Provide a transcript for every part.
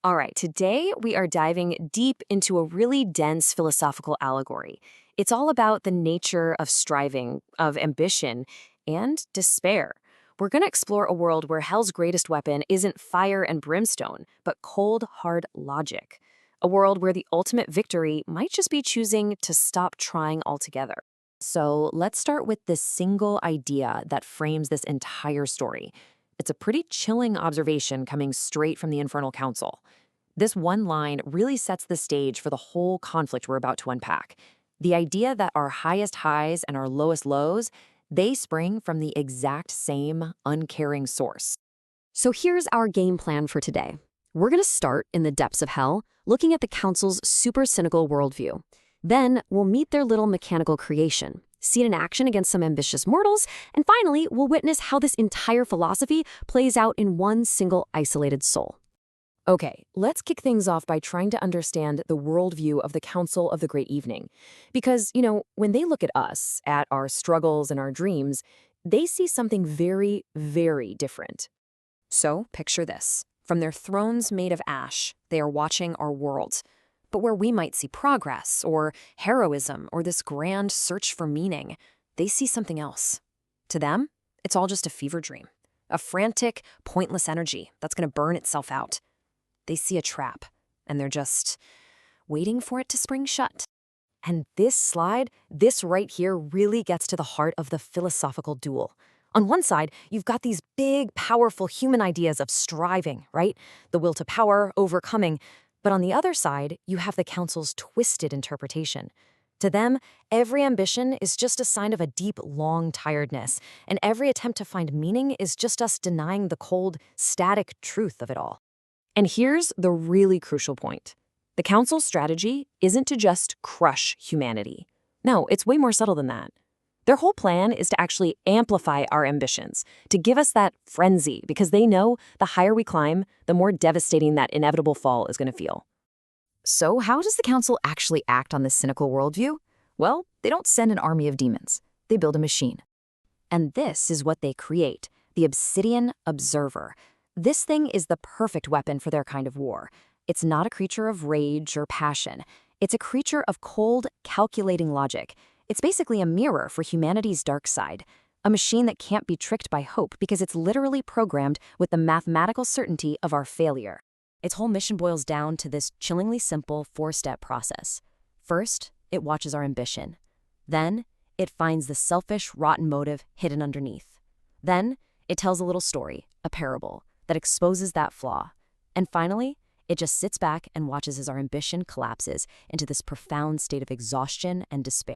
All right, today we are diving deep into a really dense philosophical allegory. It's all about the nature of striving, of ambition, and despair. We're going to explore a world where hell's greatest weapon isn't fire and brimstone, but cold, hard logic. A world where the ultimate victory might just be choosing to stop trying altogether. So let's start with this single idea that frames this entire story. It's a pretty chilling observation coming straight from the Infernal Council. This one line really sets the stage for the whole conflict we're about to unpack. The idea that our highest highs and our lowest lows, they spring from the exact same uncaring source. So here's our game plan for today. We're going to start in the depths of hell, looking at the Council's super cynical worldview. Then we'll meet their little mechanical creation, see it in action against some ambitious mortals, and finally, we'll witness how this entire philosophy plays out in one single isolated soul. Okay, let's kick things off by trying to understand the worldview of the Council of the Great Evening. Because, when they look at us, at our struggles and our dreams, they see something very, very different. So, picture this. From their thrones made of ash, they are watching our world. But where we might see progress, or heroism, or this grand search for meaning, they see something else. To them, it's all just a fever dream. A frantic, pointless energy that's going to burn itself out. They see a trap, and they're just waiting for it to spring shut. And this slide, this right here, really gets to the heart of the philosophical duel. On one side, you've got these big, powerful human ideas of striving, right? The will to power, overcoming. But on the other side, you have the Council's twisted interpretation. To them, every ambition is just a sign of a deep, long tiredness, and every attempt to find meaning is just us denying the cold, static truth of it all. And here's the really crucial point. The Council's strategy isn't to just crush humanity. No, it's way more subtle than that. Their whole plan is to actually amplify our ambitions, to give us that frenzy, because they know the higher we climb, the more devastating that inevitable fall is going to feel. So how does the Council actually act on this cynical worldview? Well, they don't send an army of demons. They build a machine. And this is what they create, the Obsidian Observer. This thing is the perfect weapon for their kind of war. It's not a creature of rage or passion. It's a creature of cold, calculating logic. It's basically a mirror for humanity's dark side, a machine that can't be tricked by hope because it's literally programmed with the mathematical certainty of our failure. Its whole mission boils down to this chillingly simple four-step process. First, it watches our ambition. Then, it finds the selfish, rotten motive hidden underneath. Then, it tells a little story, a parable, that exposes that flaw. And finally, it just sits back and watches as our ambition collapses into this profound state of exhaustion and despair.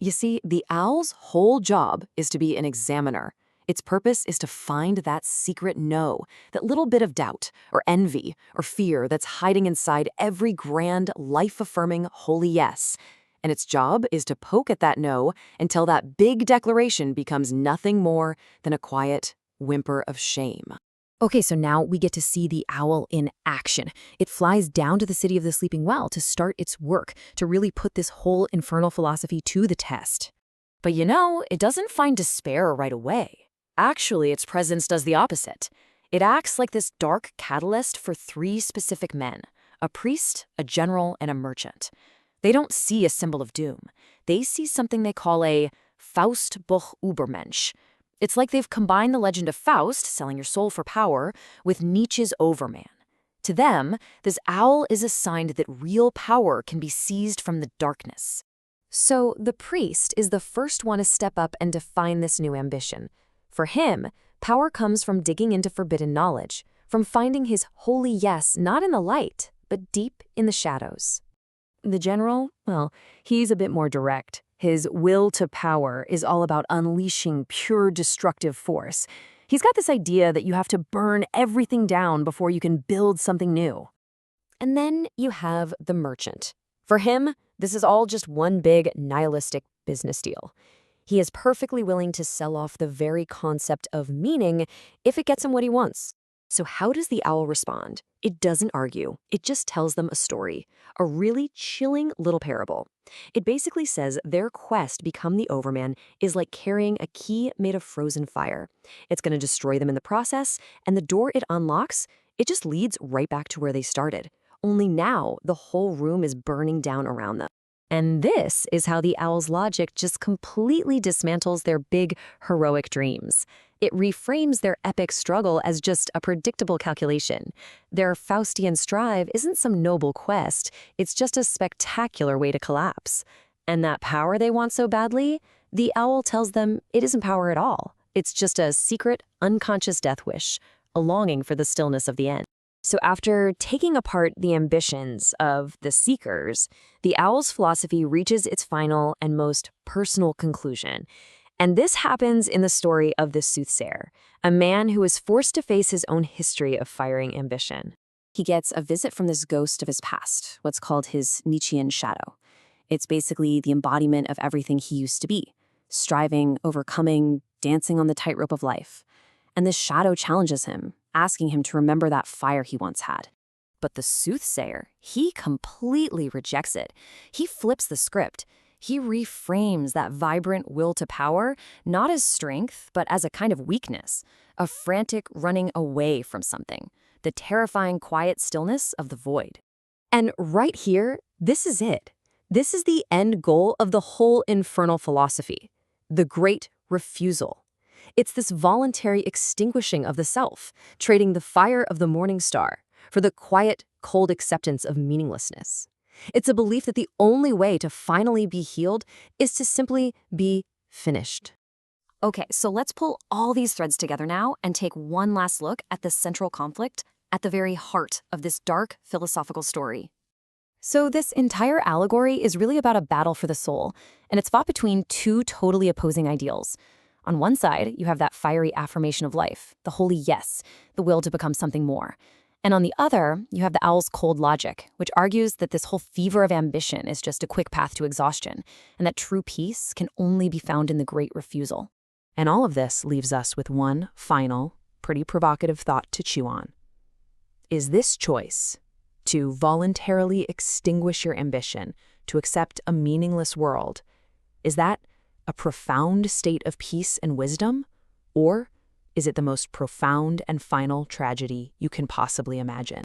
You see, the owl's whole job is to be an examiner. Its purpose is to find that secret no, that little bit of doubt, or envy, or fear that's hiding inside every grand, life-affirming holy yes. And its job is to poke at that no until that big declaration becomes nothing more than a quiet whimper of shame. Okay, so now we get to see the owl in action. It flies down to the city of the Sleeping Well to start its work, to really put this whole infernal philosophy to the test. But it doesn't find despair right away. Actually, its presence does the opposite. It acts like this dark catalyst for three specific men, a priest, a general, and a merchant. They don't see a symbol of doom. They see something they call a Faustbuch Übermensch. It's like they've combined the legend of Faust, selling your soul for power, with Nietzsche's Overman. To them, this owl is a sign that real power can be seized from the darkness. So the priest is the first one to step up and define this new ambition. For him, power comes from digging into forbidden knowledge, from finding his holy yes not in the light, but deep in the shadows. The general, well, he's a bit more direct. His will to power is all about unleashing pure destructive force. He's got this idea that you have to burn everything down before you can build something new. And then you have the merchant. For him, this is all just one big nihilistic business deal. He is perfectly willing to sell off the very concept of meaning if it gets him what he wants. So how does the owl respond? It doesn't argue. It just tells them a story, a really chilling little parable. It basically says their quest to become the Overman is like carrying a key made of frozen fire. It's going to destroy them in the process, and the door it unlocks It just leads right back to where they started. Only now, the whole room is burning down around them. And this is how the owl's logic just completely dismantles their big, heroic dreams. It reframes their epic struggle as just a predictable calculation. Their Faustian strive isn't some noble quest, it's just a spectacular way to collapse. And that power they want so badly, the owl tells them it isn't power at all. It's just a secret, unconscious death wish, a longing for the stillness of the end. So after taking apart the ambitions of the seekers, the owl's philosophy reaches its final and most personal conclusion. And this happens in the story of the soothsayer, a man who is forced to face his own history of firing ambition. He gets a visit from this ghost of his past, what's called his Nietzschean shadow. It's basically the embodiment of everything he used to be, striving, overcoming, dancing on the tightrope of life. And this shadow challenges him, asking him to remember that fire he once had. But the soothsayer, he completely rejects it. He flips the script. He reframes that vibrant will to power, not as strength, but as a kind of weakness, a frantic running away from something, the terrifying quiet stillness of the void. And right here, this is it. This is the end goal of the whole infernal philosophy, the great refusal. It's this voluntary extinguishing of the self, trading the fire of the morning star for the quiet, cold acceptance of meaninglessness. It's a belief that the only way to finally be healed is to simply be finished. Okay, so let's pull all these threads together now and take one last look at the central conflict at the very heart of this dark philosophical story. So this entire allegory is really about a battle for the soul, and it's fought between two totally opposing ideals. On one side, you have that fiery affirmation of life, the holy yes, the will to become something more. And on the other, you have the owl's cold logic, which argues that this whole fever of ambition is just a quick path to exhaustion, and that true peace can only be found in the great refusal. And all of this leaves us with one final, pretty provocative thought to chew on. Is this choice, to voluntarily extinguish your ambition, to accept a meaningless world, is that a profound state of peace and wisdom? Or is it the most profound and final tragedy you can possibly imagine?